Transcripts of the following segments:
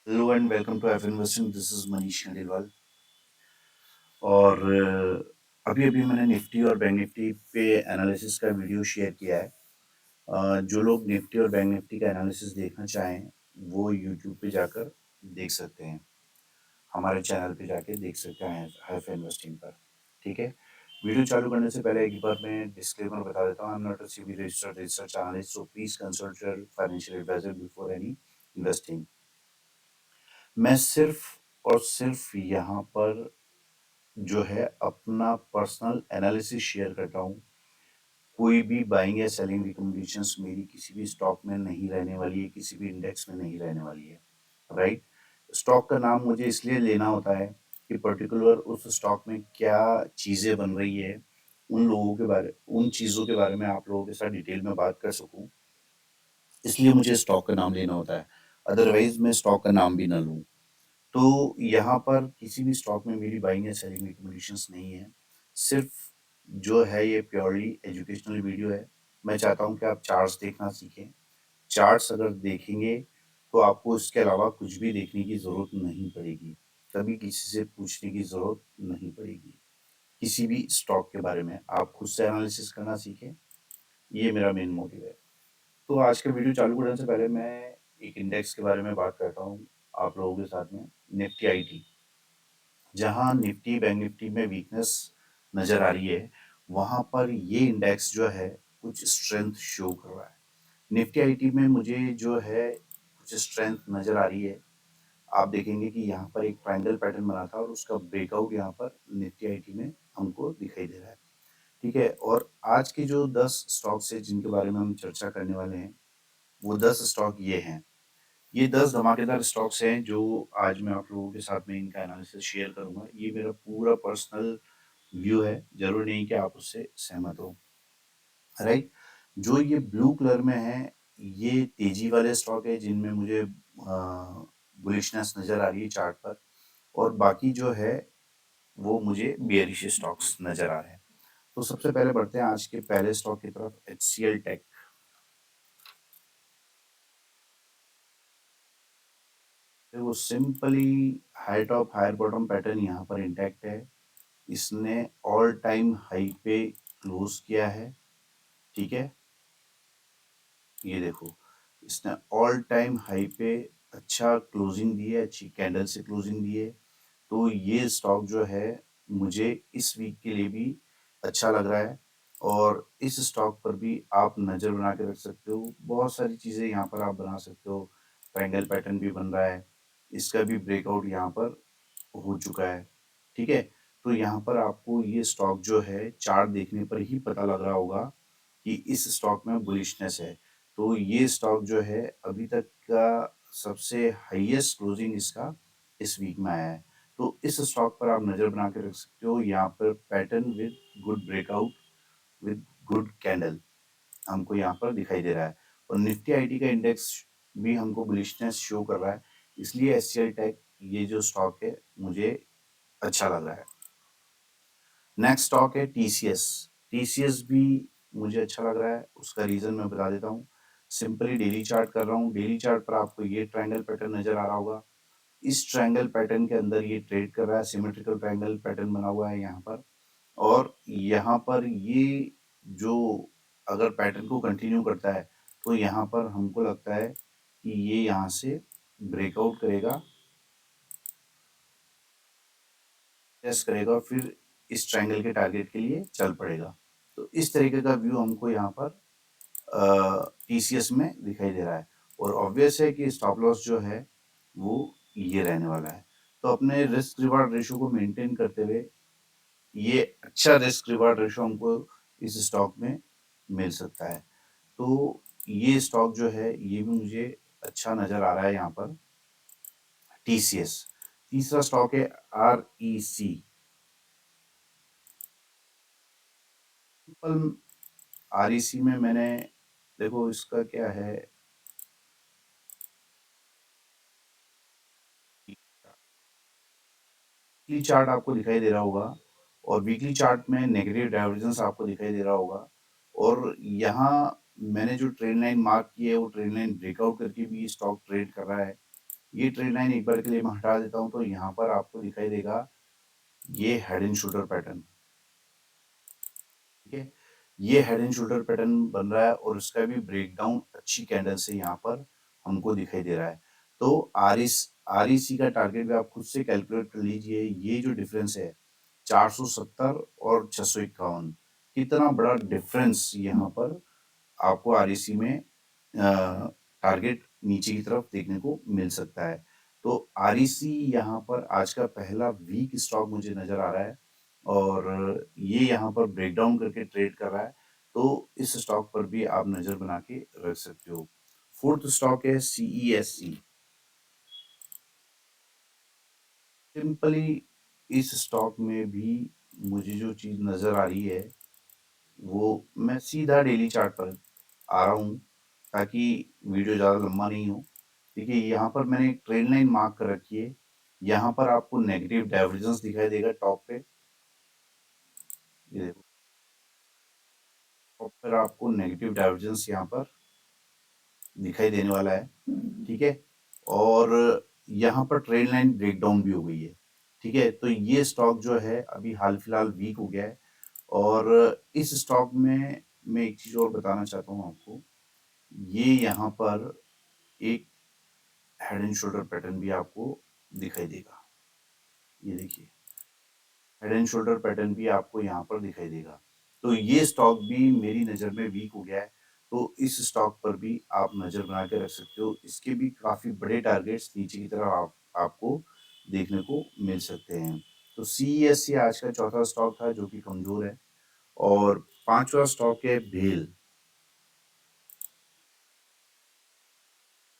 Hello and welcome to F investing. This is Manish Khandelwal. और अभी अभी मैंने निफ्टी और बैंक निफ्टी पे एनालिसिस का वीडियो शेयर किया है। जो लोग निफ्टी और बैंक निफ्टी का एनालिसिस देखना चाहें वो यूट्यूब पे जाकर देख सकते हैं, हमारे चैनल पे जाके देख सकते हैं एफ इन्वेस्टिंग पर। ठीक है, वीडियो चालू करने से पहले एक बार मैं डिस्क्लेमर बता देता हूँ। I am not a SEBI registered research analyst, so please consult your financial advisor before any investing. मैं सिर्फ और सिर्फ यहाँ पर जो है अपना पर्सनल एनालिसिस शेयर करता हूँ। कोई भी बाइंग या सेलिंग रिकमेंडेशंस मेरी किसी भी स्टॉक में नहीं रहने वाली है, किसी भी इंडेक्स में नहीं रहने वाली है। राइट, स्टॉक का नाम मुझे इसलिए लेना होता है कि पर्टिकुलर उस स्टॉक में क्या चीज़ें बन रही है, उन चीज़ों के बारे में आप लोगों के साथ डिटेल में बात कर सकूं, इसलिए मुझे स्टॉक का नाम लेना होता है। अदरवाइज मैं स्टॉक का नाम भी ना लूँ। तो यहाँ पर किसी भी स्टॉक में मेरी बाइंग या सेलिंग रिकमेंडेशंस नहीं है। सिर्फ जो है ये प्योरली एजुकेशनल वीडियो है। मैं चाहता हूँ कि आप चार्ट्स देखना सीखें। चार्ट्स अगर देखेंगे तो आपको इसके अलावा कुछ भी देखने की ज़रूरत नहीं पड़ेगी। कभी किसी से पूछने की ज़रूरत नहीं पड़ेगी। किसी भी स्टॉक के बारे में आप खुद से एनालिसिस करना सीखें, ये मेरा मेन मोटिव है। तो आज का वीडियो चालू करने से पहले मैं एक इंडेक्स के बारे में बात करता हूँ आप लोगों के साथ में, निफ्टी आईटी। जहाँ निफ्टी बैंक निफ्टी में वीकनेस नजर आ रही है, वहां पर ये इंडेक्स जो है कुछ स्ट्रेंथ शो कर रहा है। निफ्टी आईटी में मुझे जो है कुछ स्ट्रेंथ नजर आ रही है। आप देखेंगे कि यहाँ पर एक ट्रायंगल पैटर्न बना था और उसका ब्रेकआउट यहाँ पर निफ्टी आईटी में हमको दिखाई दे रहा है। ठीक है, और आज के जो 10 स्टॉक्स है जिनके बारे में हम चर्चा करने वाले हैं, वो 10 स्टॉक ये हैं। ये 10 धमाकेदार स्टॉक्स हैं जो आज मैं आप लोगों के साथ में इनका एनालिसिस शेयर करूंगा। ये मेरा पूरा पर्सनल व्यू है, जरूरी नहीं कि आप उससे सहमत हो। राइट, जो ये ब्लू कलर में है ये तेजी वाले स्टॉक है जिनमें मुझे बुलिशनेस नजर आ रही है चार्ट पर, और बाकी जो है वो मुझे बेयरिश स्टॉक्स नजर आ रहे हैं। तो सबसे पहले बढ़ते हैं आज के पहले स्टॉक की तरफ, एचसीएल टेक। वो simply high top higher bottom pattern यहाँ पर इंटैक्ट है। इसने ऑल टाइम हाई पे क्लोज किया है। ठीक है, ये देखो, इसने ऑल टाइम हाई पे अच्छा क्लोजिंग दी है, अच्छी कैंडल से क्लोजिंग दी है। तो ये स्टॉक जो है मुझे इस वीक के लिए भी अच्छा लग रहा है, और इस स्टॉक पर भी आप नज़र बना के रख सकते हो। बहुत सारी चीज़ें यहाँ पर आप बना सकते हो। ट्रायंगल पैटर्न भी बन रहा है, इसका भी ब्रेकआउट यहाँ पर हो चुका है। ठीक है, तो यहाँ पर आपको ये स्टॉक जो है चार्ट देखने पर ही पता लग रहा होगा कि इस स्टॉक में बुलिशनेस है। तो ये स्टॉक जो है अभी तक का सबसे हाईएस्ट क्लोजिंग इसका इस वीक में आया है। तो इस स्टॉक पर आप नज़र बना के रख सकते हो। यहाँ पर pattern with good breakout with good candle हमको यहाँ पर दिखाई दे रहा है, और निफ्टी आईटी का इंडेक्स भी हमको बुलिशनेस शो कर रहा है। इसलिए एचसीएल टेक ये जो स्टॉक है मुझे अच्छा लग रहा है। नेक्स्ट स्टॉक है टीसीएस। टीसीएस भी मुझे अच्छा लग रहा है, उसका रीजन मैं बता देता हूँ। सिंपली डेली चार्ट कर रहा हूँ। डेली चार्ट पर आपको ये ट्रायंगल पैटर्न नजर आ रहा होगा। इस ट्रायंगल पैटर्न के अंदर ये ट्रेड कर रहा है। सिमेट्रिकल ट्रायंगल पैटर्न बना हुआ है यहाँ पर, और यहाँ पर ये जो अगर पैटर्न को कंटिन्यू करता है तो यहाँ पर हमको लगता है कि ये यहाँ से ब्रेकआउट करेगा, टेस्ट करेगा और फिर इस ट्रायंगल के टारगेट के लिए चल पड़ेगा। तो इस तरीके का व्यू हमको यहाँ पर टीसीएस में दिखाई दे रहा है, और ऑब्वियस है कि स्टॉप लॉस जो है वो ये रहने वाला है। तो अपने रिस्क रिवार्ड रेशो को मेंटेन करते हुए ये अच्छा रिस्क रिवार्ड रेशो हमको इस स्टॉक में मिल सकता है। तो ये स्टॉक जो है ये भी मुझे अच्छा नजर आ रहा है यहाँ पर, टीसीएस। तीसरा स्टॉक है आरईसी। आरईसी में मैंने, देखो इसका क्या है, वीकली चार्ट आपको दिखाई दे रहा होगा, और वीकली चार्ट में नेगेटिव डाइवर्जेंस आपको दिखाई दे रहा होगा। और यहाँ मैंने जो ट्रेंड लाइन मार्क की है वो ट्रेंड लाइन ब्रेकआउट करके भी स्टॉक ट्रेड कर रहा है। ये ट्रेंड लाइन एक बार के लिए मैं हटा देता हूँ तो यहाँ पर आपको दिखाई देगा ये हेड एंड शोल्डर पैटर्न, ठीक है। ये हेड एंड शोल्डर पैटर्न बन रहा है और इसका भी ब्रेकडाउन अच्छी कैंडल से यहाँ पर हमको दिखाई दे रहा है। तो आरईसी का टारगेट भी आप खुद से कैलकुलेट कर लीजिए। ये जो डिफरेंस है 470 और 651, कितना बड़ा डिफरेंस यहाँ पर आपको आरईसी में टारगेट नीचे की तरफ देखने को मिल सकता है। तो आरईसी यहाँ पर आज का पहला वीक स्टॉक मुझे नजर आ रहा है और ये यहाँ पर ब्रेकडाउन करके ट्रेड कर रहा है। तो इस स्टॉक पर भी आप नजर बना के रख सकते हो। फोर्थ स्टॉक है सीईएससी। सिंपली इस स्टॉक में भी मुझे जो चीज नजर आ रही है वो, मैं सीधा डेली चार्ट पर आ रहा हूँ ताकि वीडियो ज़्यादा लंबा नहीं हो। देखिए यहाँ पर मैंने एक ट्रेंड लाइन मार्क कर रखी है। यहाँ पर आपको नेगेटिव डाइवर्जेंस दिखाई देगा टॉप पे। ये देखो, टॉप पर आपको नेगेटिव डाइवर्जेंस यहाँ पर दिखाई देने वाला है, ठीक है। और यहाँ पर ट्रेंड लाइन ब्रेकडाउन भी हो गई है, ठीक है। तो ये स्टॉक जो है अभी हाल फिलहाल वीक हो गया है और इस स्टॉक में मैं एक चीज और बताना चाहता हूँ आपको। ये यहाँ पर एक हेड एंड शोल्डर पैटर्न भी आपको दिखाई देगा। ये देखिए, हेड एंड शोल्डर पैटर्न भी आपको यहाँ पर दिखाई देगा। तो ये स्टॉक भी मेरी नज़र में वीक हो गया है। तो इस स्टॉक पर भी आप नज़र बना के रख सकते हो। इसके भी काफ़ी बड़े टारगेट्स नीचे की तरफ आपको देखने को मिल सकते हैं। तो सीईएससी आज का चौथा स्टॉक था जो कि कमजोर है। और पांचवा स्टॉक है भेल।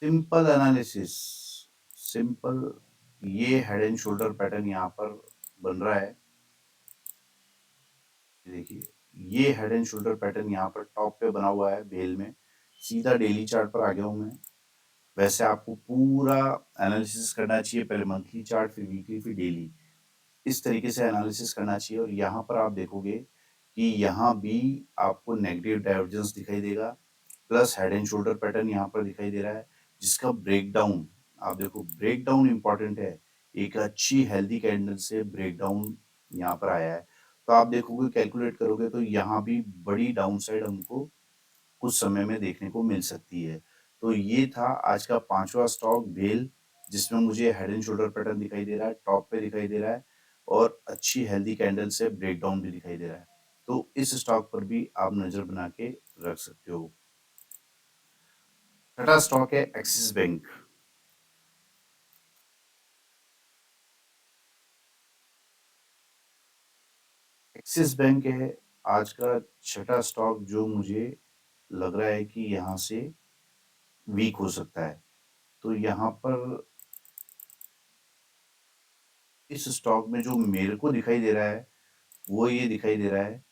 सिंपल एनालिसिस, सिंपल, ये हेड एंड शोल्डर पैटर्न यहाँ पर बन रहा है। देखिए, ये हेड एंड शोल्डर पैटर्न यहाँ पर टॉप पे बना हुआ है बेल में। सीधा डेली चार्ट पर आ गया हूँ मैं। वैसे आपको पूरा एनालिसिस करना चाहिए, पहले मंथली चार्ट, फिर वीकली, फिर डेली। इस तरीके से एनालिसिस करना चाहिए। और यहाँ पर आप देखोगे कि यहाँ भी आपको नेगेटिव डाइवर्जेंस दिखाई देगा, plus head and shoulder pattern यहाँ पर दिखाई दे रहा है जिसका ब्रेकडाउन, आप देखो ब्रेकडाउन इंपॉर्टेंट है। एक अच्छी हेल्दी कैंडल से ब्रेकडाउन यहाँ पर आया है। तो आप देखोगे, कैलकुलेट करोगे तो यहाँ भी बड़ी डाउन साइड हमको कुछ समय में देखने को मिल सकती है। तो ये था आज का पांचवा स्टॉक भेल, जिसमें मुझे हेड एंड शोल्डर पैटर्न दिखाई दे रहा है, टॉप पे दिखाई दे रहा है और अच्छी हेल्दी कैंडल से ब्रेकडाउन भी दिखाई दे रहा है। तो इस स्टॉक पर भी आप नजर बना के रख सकते हो। छठा स्टॉक है एक्सिस बैंक। एक्सिस बैंक है आज का छठा स्टॉक जो मुझे लग रहा है कि यहाँ से वीक हो सकता है। तो यहाँ पर इस स्टॉक में जो मेरे को दिखाई दे रहा है वो ये दिखाई दे रहा है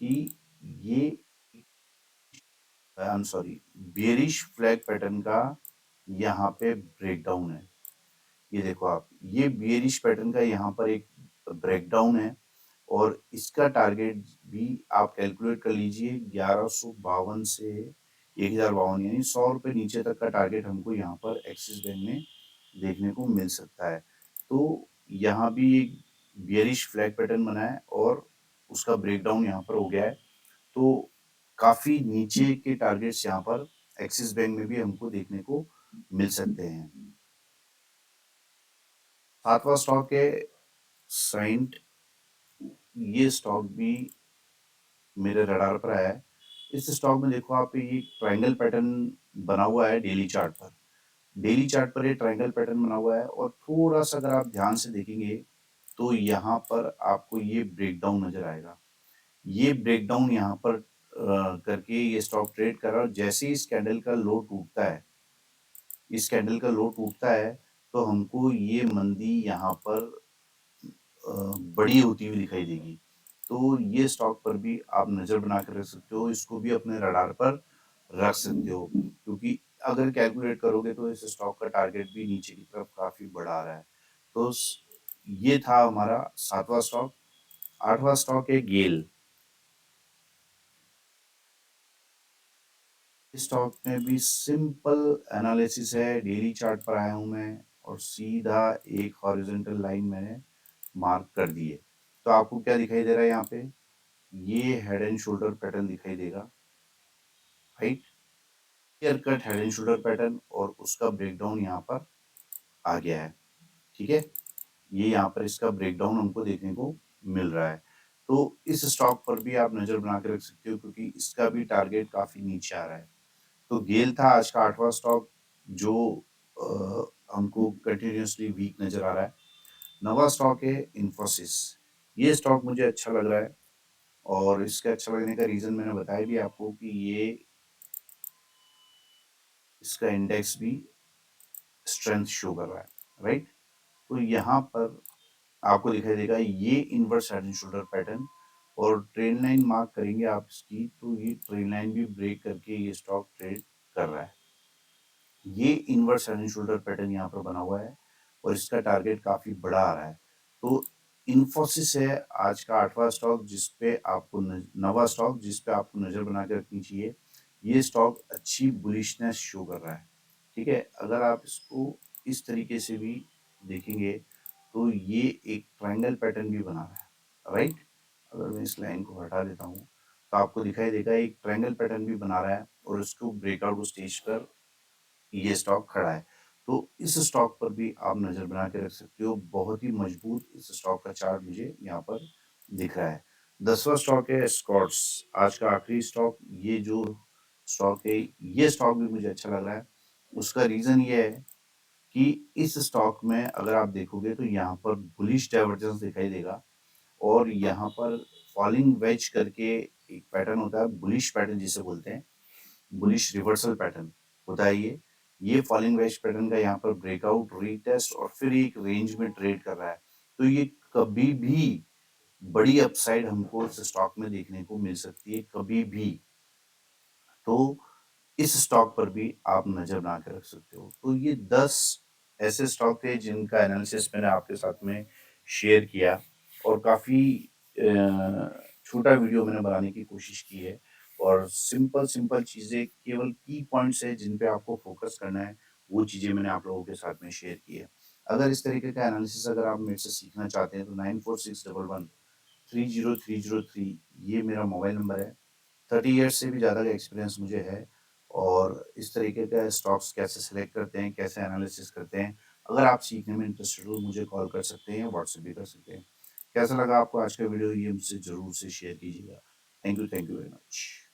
कि ये, I am sorry, bearish flag pattern का यहाँ पे ब्रेकडाउन है। ये देखो आप, ये बेरिश पैटर्न का यहाँ पर एक ब्रेकडाउन है और इसका टारगेट भी आप कैलकुलेट कर लीजिए 1152 से 1052, यानी 100 रुपये नीचे तक का टारगेट हमको यहाँ पर एक्सिस बैंक में देखने को मिल सकता है। तो यहाँ भी एक बियरिश फ्लैग पैटर्न बना है और उसका ब्रेकडाउन यहाँ पर हो गया है। तो काफी नीचे के टारगेट्स यहाँ पर एक्सिस बैंक में भी हमको देखने को मिल सकते हैं। सातवां स्टॉक है साइंट। ये स्टॉक भी मेरे रडार पर आया है। इस स्टॉक में देखो आप, ये ट्रायंगल पैटर्न बना हुआ है डेली चार्ट पर। डेली चार्ट पर ये ट्रायंगल पैटर्न बना हुआ है और थोड़ा सा अगर आप ध्यान से देखेंगे तो यहाँ पर आपको ये ब्रेकडाउन नजर आएगा। ये ब्रेकडाउन यहाँ पर करके ये स्टॉक ट्रेड कर रहा है। जैसे ही इस कैंडल का लो टूटता है, इस कैंडल का लो टूटता है तो हमको ये मंदी यहाँ पर बड़ी होती हुई दिखाई देगी। तो ये स्टॉक पर भी आप नजर बना कर रख सकते हो, इसको भी अपने रडार पर रख सकते हो, क्योंकि अगर कैलकुलेट करोगे तो इस स्टॉक का टारगेट भी नीचे की तरफ काफी बड़ा आ रहा है। तो ये था हमारा सातवां स्टॉक। आठवां स्टॉक है गेल। स्टॉक में भी सिंपल एनालिसिस है, डेली चार्ट पर आया हूँ मैं और सीधा एक हॉरिजॉन्टल लाइन मैंने मार्क कर दी है। तो आपको क्या दिखाई दे रहा है यहाँ पे? ये हेड एंड शोल्डर पैटर्न दिखाई देगा, right? Clear cut head and shoulder pattern और उसका ब्रेकडाउन यहाँ पर आ गया है, ठीक है? ये यहाँ पर इसका ब्रेकडाउन हमको देखने को मिल रहा है। तो इस स्टॉक पर भी आप नज़र बना के रख सकते हो क्योंकि इसका भी टारगेट काफ़ी नीचे आ रहा है। तो गेल था आज का 8वां स्टॉक जो हमको कंटिन्यूअसली वीक नज़र आ रहा है। 9वां स्टॉक है इन्फोसिस। ये स्टॉक मुझे अच्छा लग रहा है और इसके अच्छा लगने का रीज़न मैंने बताया भी आपको कि ये इसका इंडेक्स भी स्ट्रेंथ शो कर रहा है, राइट? तो यहाँ पर आपको दिखाई देगा ये inverse head and shoulder pattern और ट्रेंड लाइन मार्क करेंगे आप इसकी तो ये ट्रेंड लाइन भी ब्रेक करके ये स्टॉक ट्रेड कर रहा है। ये inverse head and shoulder pattern यहाँ पर बना हुआ है और इसका टारगेट काफी बड़ा आ रहा है। तो इन्फोसिस है आज का 8वां स्टॉक जिसपे आपको 9वां स्टॉक जिस पे आपको नजर बना के रखनी चाहिए। ये स्टॉक अच्छी बुलिशनेस शो कर रहा है, ठीक है? अगर आप इसको इस तरीके से भी देखेंगे तो ये एक ट्रायंगल पैटर्न भी बना रहा है, राइट? अगर मैं इस लाइन को हटा देता हूँ तो आपको दिखाई देगा एक ट्रायंगल पैटर्न भी बना रहा है और उसको ब्रेकआउट स्टेज पर ये स्टॉक खड़ा है। तो इस स्टॉक पर भी आप नज़र बना के रख सकते हो। बहुत ही मजबूत इस स्टॉक का चार्ट मुझे यहाँ पर दिख रहा है। 10वां स्टॉक है स्कॉट्स। आज का आखिरी स्टॉक ये जो स्टॉक है ये स्टॉक भी मुझे अच्छा लग रहा है। उसका रीज़न ये है कि इस स्टॉक में अगर आप देखोगे तो यहाँ पर बुलिश डाइवर्जेंस दिखाई देगा और यहाँ पर फॉलिंग वेज करके एक पैटर्न होता है, बुलिश पैटर्न जिसे बोलते हैं, बुलिश रिवर्सल पैटर्न होता है ये फॉलिंग वेज पैटर्न का यहाँ पर ब्रेकआउट रीटेस्ट और फिर एक रेंज में ट्रेड कर रहा है। तो ये कभी भी बड़ी अपसाइड हमको इस स्टॉक में देखने को मिल सकती है, कभी भी। तो इस स्टॉक पर भी आप नजर बना के रख सकते हो। तो ये 10 ऐसे स्टॉक थे जिनका एनालिसिस मैंने आपके साथ में शेयर किया और काफ़ी छोटा वीडियो मैंने बनाने की कोशिश की है और सिंपल सिंपल चीज़ें केवल की पॉइंट्स है जिन पे आपको फोकस करना है, वो चीज़ें मैंने आप लोगों के साथ में शेयर की है। अगर इस तरीके का एनालिसिस अगर आप मेरे से सीखना चाहते हैं तो 9461130303 ये मेरा मोबाइल नंबर है। 30 ईयर्स से भी ज़्यादा का एक्सपीरियंस मुझे है और इस तरीके का स्टॉक्स कैसे सेलेक्ट करते हैं, कैसे एनालिसिस करते हैं, अगर आप सीखने में इंटरेस्टेड हो मुझे कॉल कर सकते हैं या व्हाट्सएप भी कर सकते हैं। कैसा लगा आपको आज का वीडियो ये मुझसे ज़रूर से शेयर कीजिएगा। Thank you very much.